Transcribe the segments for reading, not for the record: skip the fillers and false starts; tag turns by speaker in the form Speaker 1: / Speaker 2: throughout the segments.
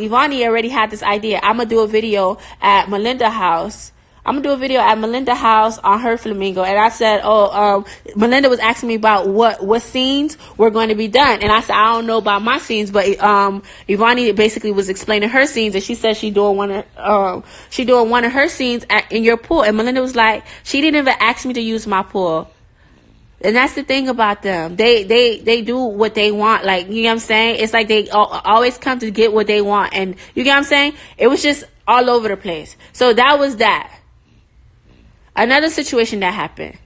Speaker 1: Ivani already had this idea. I'm gonna do a video at Melinda's house. I'm gonna do a video at Melinda's house on her flamingo. And I said, Melinda was asking me about what scenes were going to be done. And I said, I don't know about my scenes, but Ivani basically was explaining her scenes, and she said she doing one of her scenes in your pool. And Melinda was like, she didn't even ask me to use my pool. And that's the thing about them. They do what they want. Like, you know what I'm saying? It's like they always come to get what they want. And you get what I'm saying? It was just all over the place. So that was that. Another situation that happened.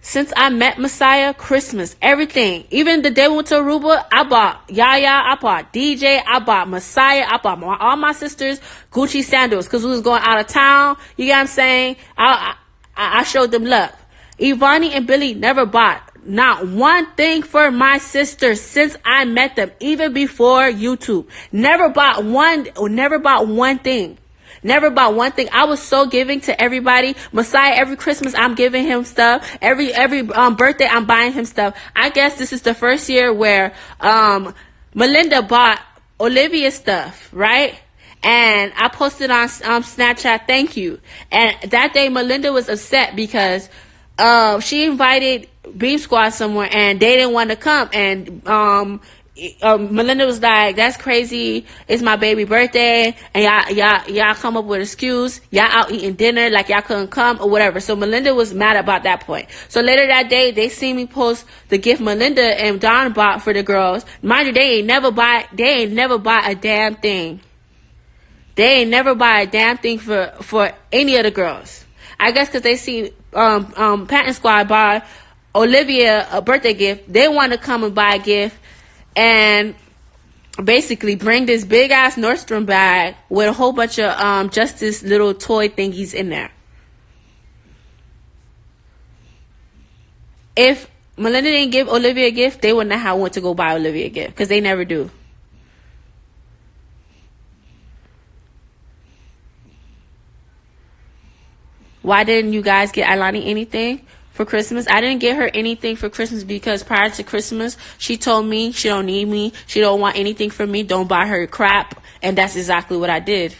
Speaker 1: Since I met Messiah, Christmas, everything. Even the day we went to Aruba, I bought Yaya, I bought DJ, I bought Messiah, I bought all my sisters Gucci sandals because we was going out of town. You get what I'm saying? I showed them love. Ivani and Billy never bought not one thing for my sisters since I met them, even before YouTube. Never bought one thing. Never bought one thing. I was so giving to everybody. Messiah, every Christmas, I'm giving him stuff. Every birthday, I'm buying him stuff. I guess this is the first year where Melinda bought Olivia stuff, right? And I posted on Snapchat, thank you. And that day, Melinda was upset because she invited Beam Squad somewhere and they didn't want to come. And Melinda was like, that's crazy. It's my baby birthday. And y'all come up with an excuse. Y'all out eating dinner like y'all couldn't come or whatever. So Melinda was mad about that point. So later that day, they see me post the gift Melinda and Dawn bought for the girls. Mind you, they ain't never buy a damn thing. They ain't never buy a damn thing for any of the girls. I guess because they see Patton Squad buy Olivia a birthday gift. They want to come and buy a gift and basically bring this big ass Nordstrom bag with a whole bunch of Justice little toy thingies in there. If Melinda didn't give Olivia a gift, they wouldn't have went to go buy Olivia a gift because they never do. Why didn't you guys get Iliani anything for Christmas? I didn't get her anything for Christmas because prior to Christmas, she told me she don't need me. She don't want anything from me. Don't buy her crap. And that's exactly what I did.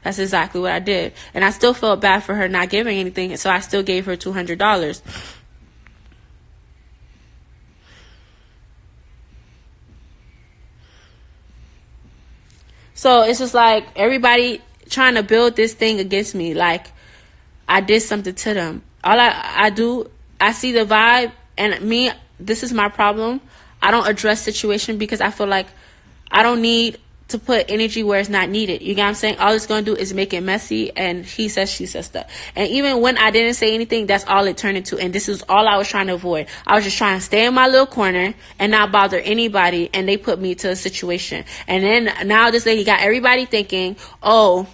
Speaker 1: That's exactly what I did. And I still felt bad for her not giving anything. So I still gave her $200. So it's just like everybody trying to build this thing against me. Like I did something to them. All I do, I see the vibe, and me, this is my problem. I don't address situation because I feel like I don't need to put energy where it's not needed. You get what I'm saying? All it's going to do is make it messy and he says, she says stuff. And even when I didn't say anything, that's all it turned into. And this is all I was trying to avoid. I was just trying to stay in my little corner and not bother anybody. And they put me to a situation. And then now this lady got everybody thinking, oh,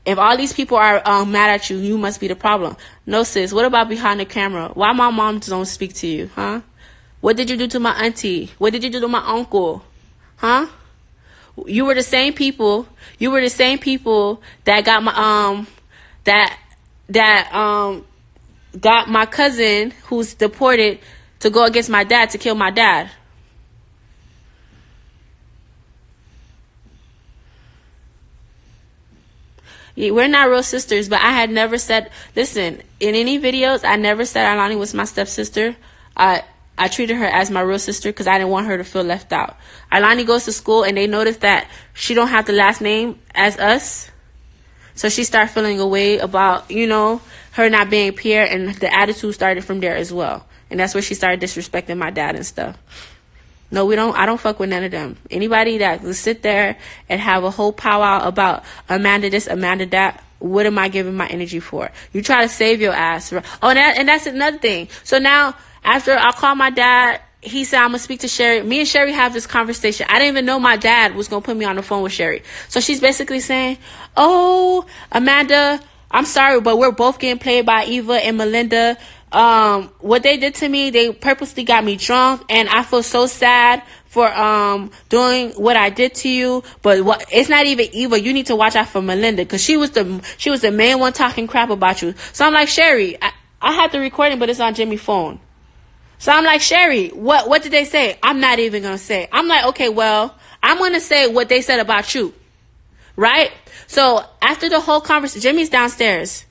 Speaker 1: if all these people are mad at you, you must be the problem. No, sis. What about behind the camera? Why my mom don't speak to you, huh? What did you do to my auntie? What did you do to my uncle? Huh? You were the same people. You were the same people that got my got my cousin who's deported to go against my dad to kill my dad. Yeah, we're not real sisters, but I had never said, listen, in any videos, I never said Iliani was my stepsister. I treated her as my real sister because I didn't want her to feel left out. Iliani goes to school and they notice that she don't have the last name as us. So she started feeling a way about, you know, her not being Pierre, and the attitude started from there as well. And that's where she started disrespecting my dad and stuff. No, I don't fuck with none of them. Anybody that will sit there and have a whole powwow about Amanda this, Amanda that, what am I giving my energy for? You try to save your ass. Oh, and that's another thing. So now, after I called my dad, he said, I'm going to speak to Sherry. Me and Sherry have this conversation. I didn't even know my dad was going to put me on the phone with Sherry. So she's basically saying, oh, Amanda, I'm sorry, but we're both getting played by Eva and Melinda. What they did to me, they purposely got me drunk, and I feel so sad for doing what I did to you. But it's not even Eva. You need to watch out for Melinda because she was the main one talking crap about you. So I'm like, Sherry, I had the recording, but it's on Jimmy's phone. So I'm like, Sherry, what did they say? I'm not even going to say. I'm like, okay, well, I'm going to say what they said about you. Right? So after the whole conversation, Jimmy's downstairs.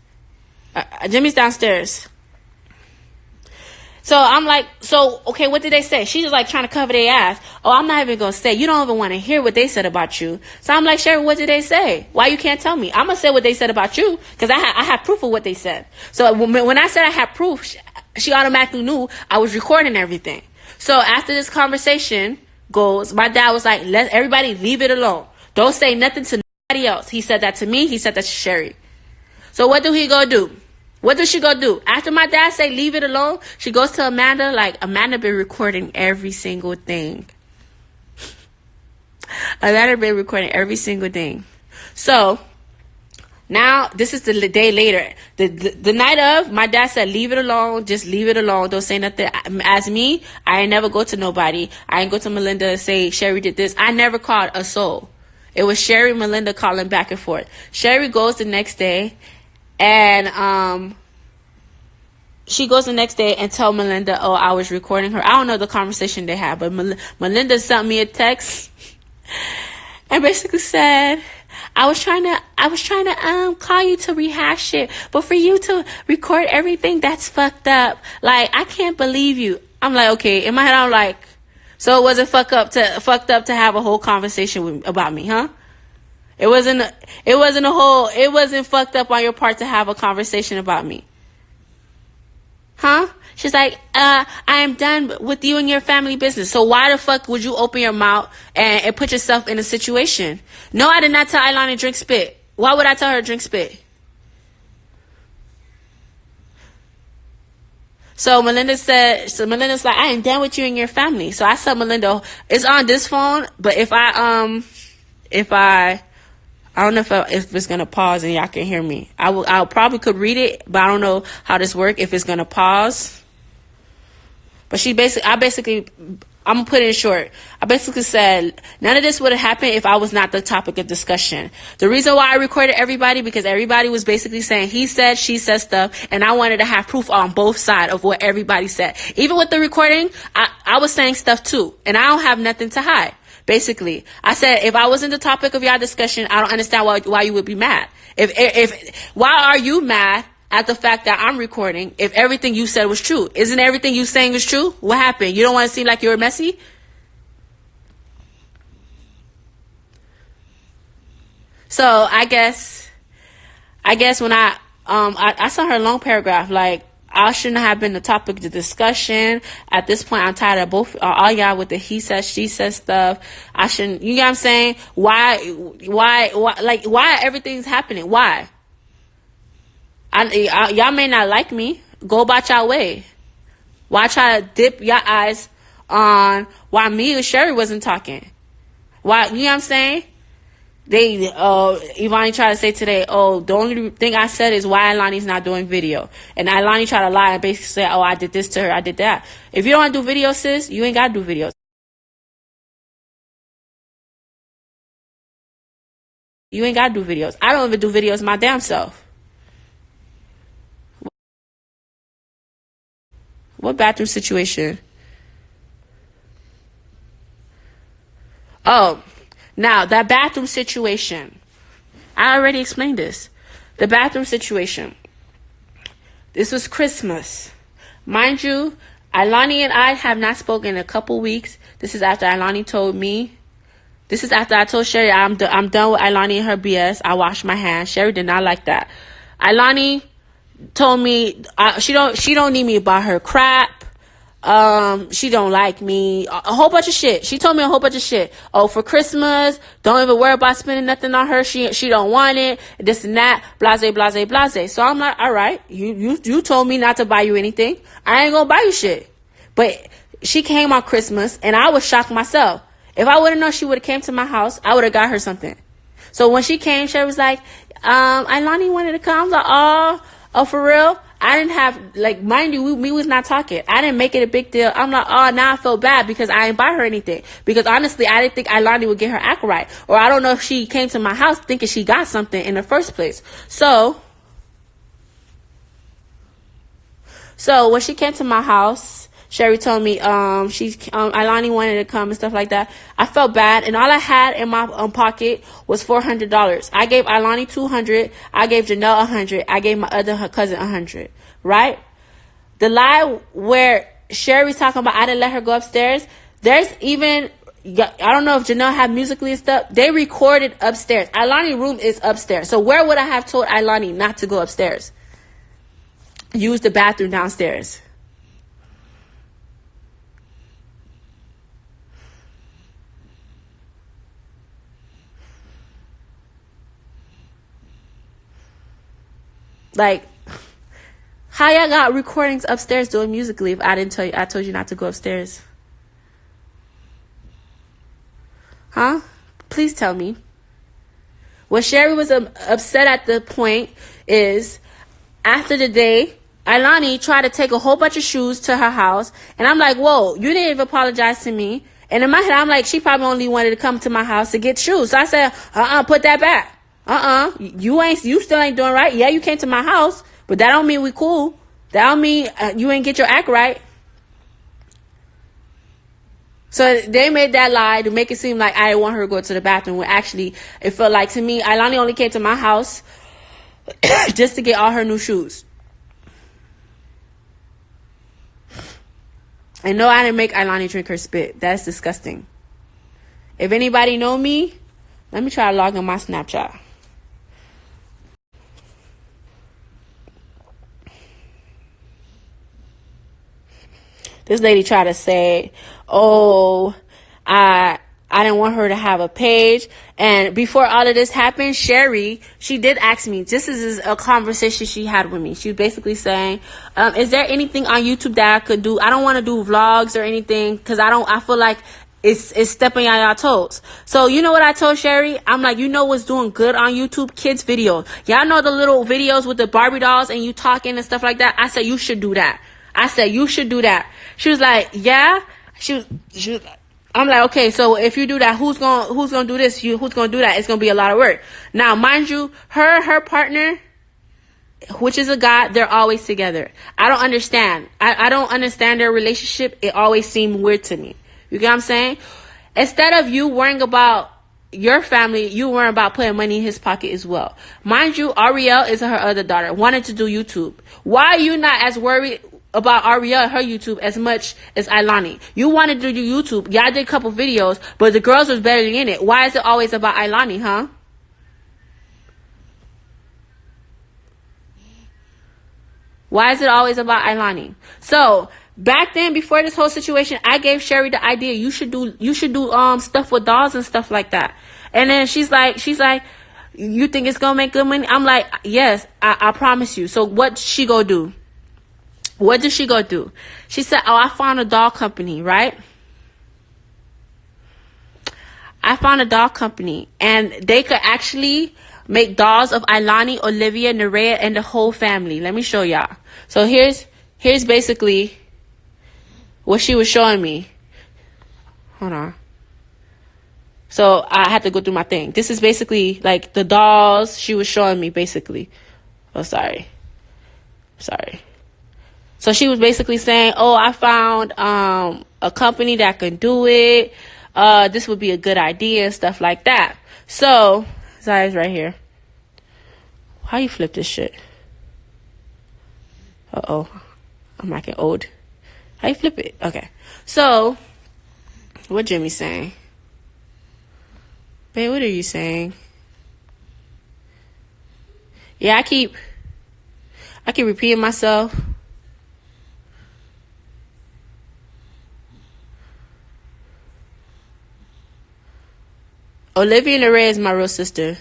Speaker 1: So I'm like, so, okay, what did they say? She's just like trying to cover their ass. Oh, I'm not even going to say. You don't even want to hear what they said about you. So I'm like, Sherry, what did they say? Why you can't tell me? I'm going to say what they said about you because I have proof of what they said. So when I said I had proof, she automatically knew I was recording everything. So after this conversation goes, my dad was like, let everybody leave it alone. Don't say nothing to nobody else. He said that to me. He said that to Sherry. So what do he go do? What does she go do? After my dad say leave it alone, she goes to Amanda, like, Amanda been recording every single thing. Amanda been recording every single thing. So, now, this is the day later. The night of, my dad said, leave it alone. Just leave it alone. Don't say nothing. As me, I ain't never go to nobody. I ain't go to Melinda and say, Sherry did this. I never called a soul. It was Sherry and Melinda calling back and forth. Sherry goes the next day. And she goes the next day and tell Melinda, oh, I was recording her. I don't know the conversation they had, but Melinda sent me a text and basically said, I was trying to call you to rehash it, but for you to record everything, that's fucked up. Like, I can't believe you. I'm like, okay. In my head, I'm like, so it wasn't fucked up to have a whole conversation about me, huh? It wasn't fucked up on your part to have a conversation about me. Huh? She's like, I am done with you and your family business. So why the fuck would you open your mouth and put yourself in a situation? No, I did not tell Iliani to drink spit. Why would I tell her to drink spit? So Melinda's like, I am done with you and your family. So I said, Melinda, it's on this phone, but if I don't know if it's going to pause and y'all can hear me. I probably could read it, but I don't know how this works, if it's going to pause. But I'm going to put it in short. I basically said, none of this would have happened if I was not the topic of discussion. The reason why I recorded everybody, because everybody was basically saying he said, she said stuff, and I wanted to have proof on both sides of what everybody said. Even with the recording, I was saying stuff too, and I don't have nothing to hide. Basically, I said, if I wasn't the topic of y'all discussion, I don't understand why you would be mad. Why are you mad at the fact that I'm recording if everything you said was true? Isn't everything you saying is true? What happened? You don't want to seem like you're messy? So I guess when I saw her long paragraph, like, I shouldn't have been the topic of discussion. At this point, I'm tired of all y'all with the he says, she says stuff. I shouldn't, you know what I'm saying? Why everything's happening? Why? Y'all may not like me. Go about y'all way. Why try to dip your eyes on why me and Sherry wasn't talking? Why, you know what I'm saying? Iliani tried to say today, oh, the only thing I said is why Iliani's not doing video. And Iliani tried to lie and basically say, oh, I did this to her, I did that. If you don't want to do videos, sis, you ain't got to do videos. You ain't got to do videos. I don't even do videos my damn self. What bathroom situation? Oh. Now, that bathroom situation, I already explained this. The bathroom situation. This was Christmas. Mind you, Iliani and I have not spoken in a couple weeks. This is after Iliani told me. This is after I told Sherry I'm done with Iliani and her BS. I washed my hands. Sherry did not like that. Iliani told me she don't need me about her crap. She don't like me. A whole bunch of shit. She told me a whole bunch of shit. Oh, for Christmas, don't even worry about spending nothing on her. She don't want it. This and that. Blase, blase, blase. So I'm like, all right. You told me not to buy you anything. I ain't gonna buy you shit. But she came on Christmas and I was shocked myself. If I would've known she would've came to my house, I would've got her something. So when she came, she was like, Iliani wanted to come. I was like, oh, for real? I didn't have, like, mind you, we was not talking. I didn't make it a big deal. I'm like, oh, now I feel bad because I didn't buy her anything. Because honestly, I didn't think Iliani would get her act right. Or I don't know if she came to my house thinking she got something in the first place. So when she came to my house, Sherry told me Iliani wanted to come and stuff like that. I felt bad, and all I had in my pocket was $400. I gave Iliani $200. I gave Janelle $100. I gave my other cousin $100. Right? The lie where Sherry's talking about I didn't let her go upstairs. There's even, I don't know if Janelle had Musically and stuff. They recorded upstairs. Iliani's room is upstairs. So where would I have told Iliani not to go upstairs? Use the bathroom downstairs. Like, how y'all got recordings upstairs doing Musically if I didn't tell you, I told you not to go upstairs? Huh? Please tell me. What Sherry was upset at the point is, after the day, Iliani tried to take a whole bunch of shoes to her house, and I'm like, whoa, you didn't even apologize to me. And in my head, I'm like, she probably only wanted to come to my house to get shoes. So I said, put that back. You still ain't doing right. Yeah, you came to my house, but that don't mean we cool. That don't mean you ain't get your act right. So they made that lie to make it seem like I didn't want her to go to the bathroom, when actually it felt like, to me, Iliani only came to my house just to get all her new shoes. And no, I didn't make Iliani drink her spit. That's disgusting. If anybody know me, let me try to log in my Snapchat. This lady tried to say, oh, I didn't want her to have a page. And before all of this happened, Sherry, she did ask me, this is a conversation she had with me. She was basically saying, is there anything on YouTube that I could do? I don't want to do vlogs or anything, because I feel like it's stepping on y'all toes. So you know what I told Sherry? I'm like, you know what's doing good on YouTube? Kids videos. Y'all know the little videos with the Barbie dolls and you talking and stuff like that? I said, you should do that. She was like, yeah. She was I'm like, okay, so if you do that, who's gonna do this? Who's gonna do that? It's gonna be a lot of work. Now, mind you, her partner, which is a guy, they're always together. I don't understand. I don't understand their relationship. It always seemed weird to me. You get what I'm saying? Instead of you worrying about your family, you worry about putting money in his pocket as well. Mind you, Ariel is her other daughter, wanted to do YouTube. Why are you not as worried about Ariel and her YouTube as much as Iliani? You wanted to do YouTube. Y'all did a couple videos, but the girls was barely in it. Why is it always about Iliani, huh? Why is it always about Iliani? So back then, before this whole situation, I gave Sherry the idea you should do stuff with dolls and stuff like that. And then she's like, you think it's gonna make good money? I'm like, yes, I promise you. So what she go do? What did she go do? She said, oh, I found a doll company, right? I found a doll company, and they could actually make dolls of Iliani, Olivia, Nerea, and the whole family. Let me show y'all. So here's basically what she was showing me. Hold on. So I had to go through my thing. This is basically like the dolls she was showing me, basically. Oh, sorry. So she was basically saying, oh, I found a company that can do it. This would be a good idea and stuff like that. So, Zaya's right here. How you flip this shit? Uh-oh. I'm acting old. How you flip it? Okay. So, what Jimmy's saying? Babe, what are you saying? Yeah, I keep repeating myself. Olivia Nerea is my real sister.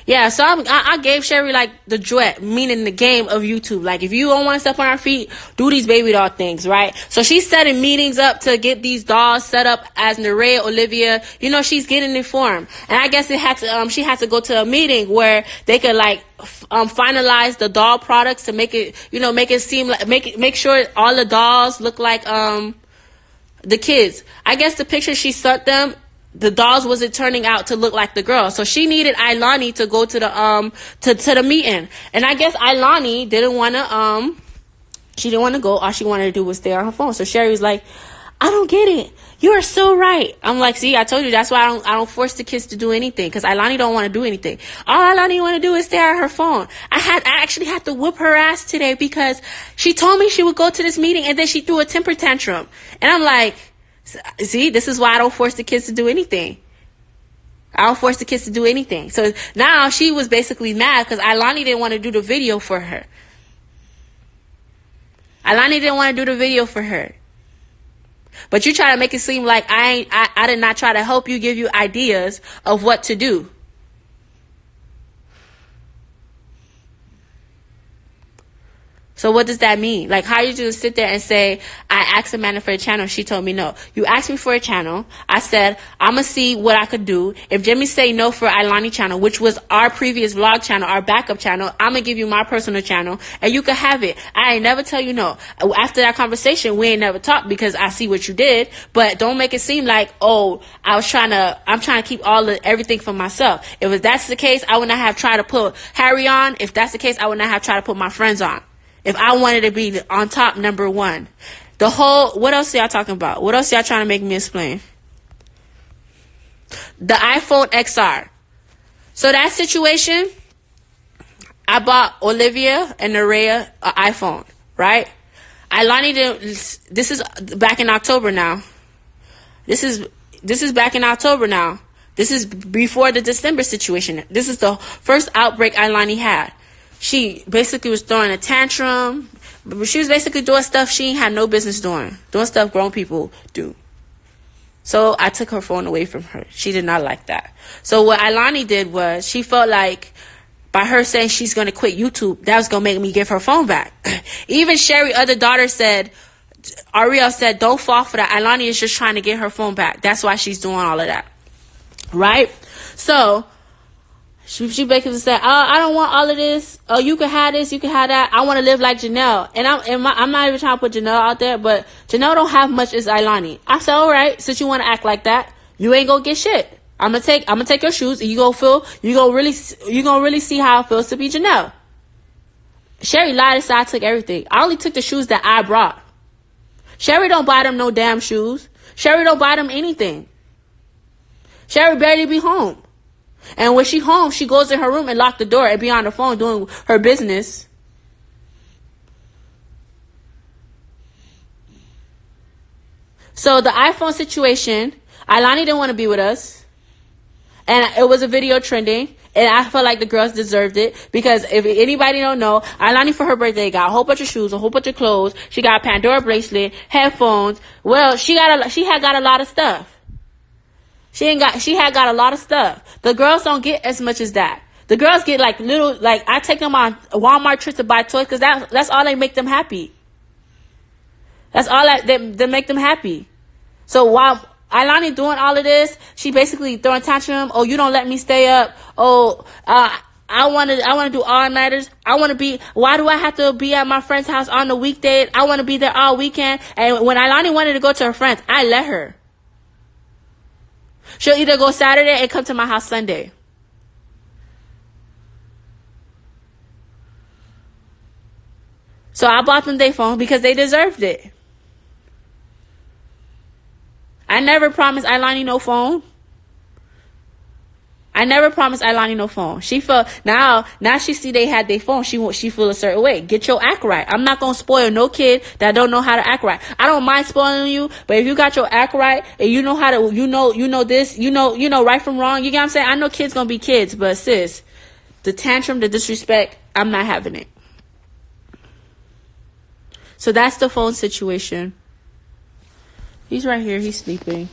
Speaker 1: Yeah, so I gave Sherry like the duet, meaning the game of YouTube. Like, if you don't want to step on her feet, do these baby doll things, right? So she's setting meetings up to get these dolls set up as Nerea, Olivia. You know, she's getting informed. And I guess she had to go to a meeting where they could like finalize the doll products to make it, you know, make it seem like, make sure all the dolls look like the kids. I guess the picture she sent them, the dolls wasn't turning out to look like the girl. So she needed Iliani to go to the to the meeting. And I guess Iliani didn't want to she didn't want to go. All she wanted to do was stay on her phone. So Sherry was like, I don't get it. You are so right. I'm like, see, I told you that's why I don't force the kids to do anything, because Iliani don't want to do anything. All Iliani want to do is stay on her phone. I actually had to whip her ass today because she told me she would go to this meeting and then she threw a temper tantrum. And I'm like, see, this is why I don't force the kids to do anything. I don't force the kids to do anything. So now she was basically mad because Iliani didn't want to do the video for her. Iliani didn't want to do the video for her. But you try to make it seem like I did not try to help you, give you ideas of what to do. So what does that mean? Like, how you just sit there and say, I asked Amanda for a channel, she told me no. You asked me for a channel. I said, I'm going to see what I could do. If Jimmy say no for Iliani channel, which was our previous vlog channel, our backup channel, I'm going to give you my personal channel and you can have it. I ain't never tell you no. After that conversation, we ain't never talked because I see what you did. But don't make it seem like, oh, I'm trying to keep everything for myself. If that's the case, I would not have tried to put Harry on. If that's the case, I would not have tried to put my friends on. If I wanted to be on top, number one. What else y'all talking about? What else y'all trying to make me explain? The iPhone XR. So that situation, I bought Olivia and Nerea an iPhone, right? Iliani this is back in October now. This is back in October now. This is before the December situation. This is the first outbreak Iliani had. She basically was throwing a tantrum. She was basically doing stuff she had no business doing. Doing stuff grown people do. So I took her phone away from her. She did not like that. So what Iliani did was, she felt like by her saying she's going to quit YouTube, that was going to make me give her phone back. Even Sherry, other daughter, said, Ariel said, don't fall for that. Iliani is just trying to get her phone back. That's why she's doing all of that. Right? So she basically said, oh, I don't want all of this. Oh, you can have this, you can have that. I want to live like Janelle. And I'm not even trying to put Janelle out there, but Janelle don't have much as Iliani. I said, all right, since you want to act like that, you ain't gonna get shit. I'm gonna take your shoes and you gonna really see how it feels to be Janelle. Sherry lied and said I took everything. I only took the shoes that I brought. Sherry don't buy them no damn shoes. Sherry don't buy them anything. Sherry barely be home. And when she home, she goes in her room and lock the door and be on the phone doing her business. So the iPhone situation, Iliani didn't want to be with us. And it was a video trending. And I felt like the girls deserved it. Because if anybody don't know, Iliani for her birthday got a whole bunch of shoes, a whole bunch of clothes. She got a Pandora bracelet, headphones. Well, she had got a lot of stuff. She had got a lot of stuff. The girls don't get as much as that. The girls get like I take them on Walmart trips to buy toys because that's all they make them happy. That's all that make them happy. So while Iliani doing all of this, she basically throwing tantrum. Oh, you don't let me stay up. Oh, I want to do all-nighters. Why do I have to be at my friend's house on the weekday? I want to be there all weekend. And when Iliani wanted to go to her friends, I let her. She'll either go Saturday and come to my house Sunday. So I bought them their phone because they deserved it. I never promised Iliani no phone. I never promised Iliani no phone. She felt now she see they had their phone. She feel a certain way. Get your act right. I'm not gonna spoil no kid that don't know how to act right. I don't mind spoiling you, but if you got your act right and you know how to, you know this, you know right from wrong. You get what I'm saying? I know kids gonna be kids, but sis, the tantrum, the disrespect, I'm not having it. So that's the phone situation. He's right here. He's sleeping.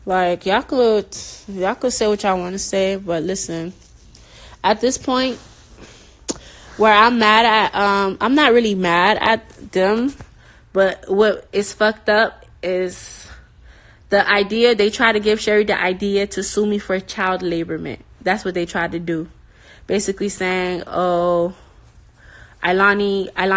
Speaker 1: Like, y'all could say what y'all want to say, but listen, at this point, where I'm mad at, I'm not really mad at them, but what is fucked up is the idea, they try to give Sherry the idea to sue me for child laborment. That's what they tried to do. basically saying, oh, Iliani, I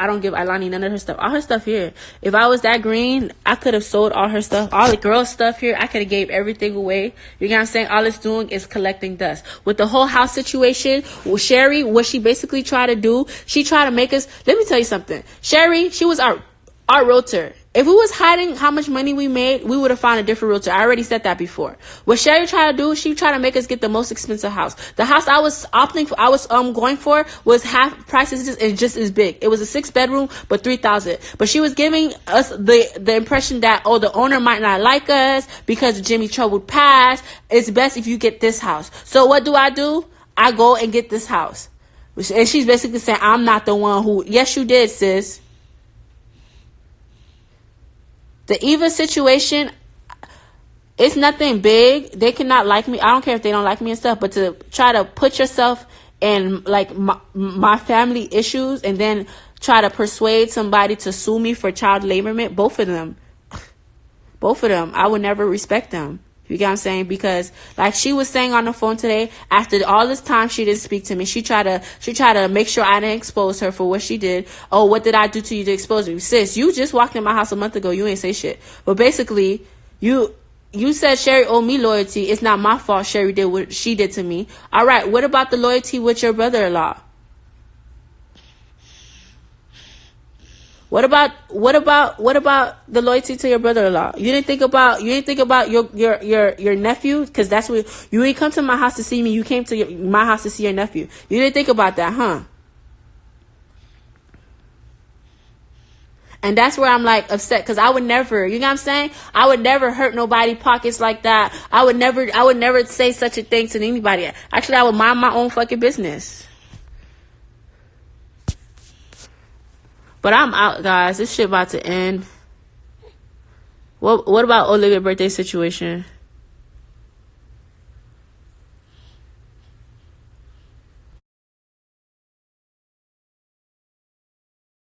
Speaker 1: don't give Iliani none of her stuff. All her stuff here. If I was that green, I could have sold all her stuff. All the girls' stuff here, I could have gave everything away. You know what I'm saying? All it's doing is collecting dust. With the whole house situation, Sherry, what she basically tried to do, she tried to make us, let me tell you something. Sherry, she was our realtor. If we was hiding how much money we made, we would have found a different realtor. I already said that before. What Sherry tried to do, she tried to make us get the most expensive house. The house I was going for was half prices and just as big. It was a 6-bedroom, but $3,000. But she was giving us the impression that, oh, the owner might not like us because of Jimmy Troubled past. It's best if you get this house. So what do? I go and get this house. And she's basically saying, I'm not the one who, yes, you did, sis. The Eva situation, it's nothing big. They cannot like me. I don't care if they don't like me and stuff, but to try to put yourself in like my family issues and then try to persuade somebody to sue me for child laborment, both of them, I would never respect them. You get what I'm saying? Because like she was saying on the phone today, after all this time she didn't speak to me. She tried to make sure I didn't expose her for what she did. Oh, what did I do to you to expose me? Sis, you just walked in my house a month ago. You ain't say shit. But basically, you said Sherry owed me loyalty. It's not my fault Sherry did what she did to me. All right, what about the loyalty with your brother-in-law? What about the loyalty to your brother-in-law? You didn't think about your nephew, because that's what you ain't come to my house to see me. You came to my house to see your nephew. You didn't think about that, huh? And that's where I'm like upset, because I would never, you know what I'm saying? I would never hurt nobody pockets like that. I would never say such a thing to anybody. Actually, I would mind my own fucking business. But I'm out, guys. This shit about to end. What about Olivia's birthday situation?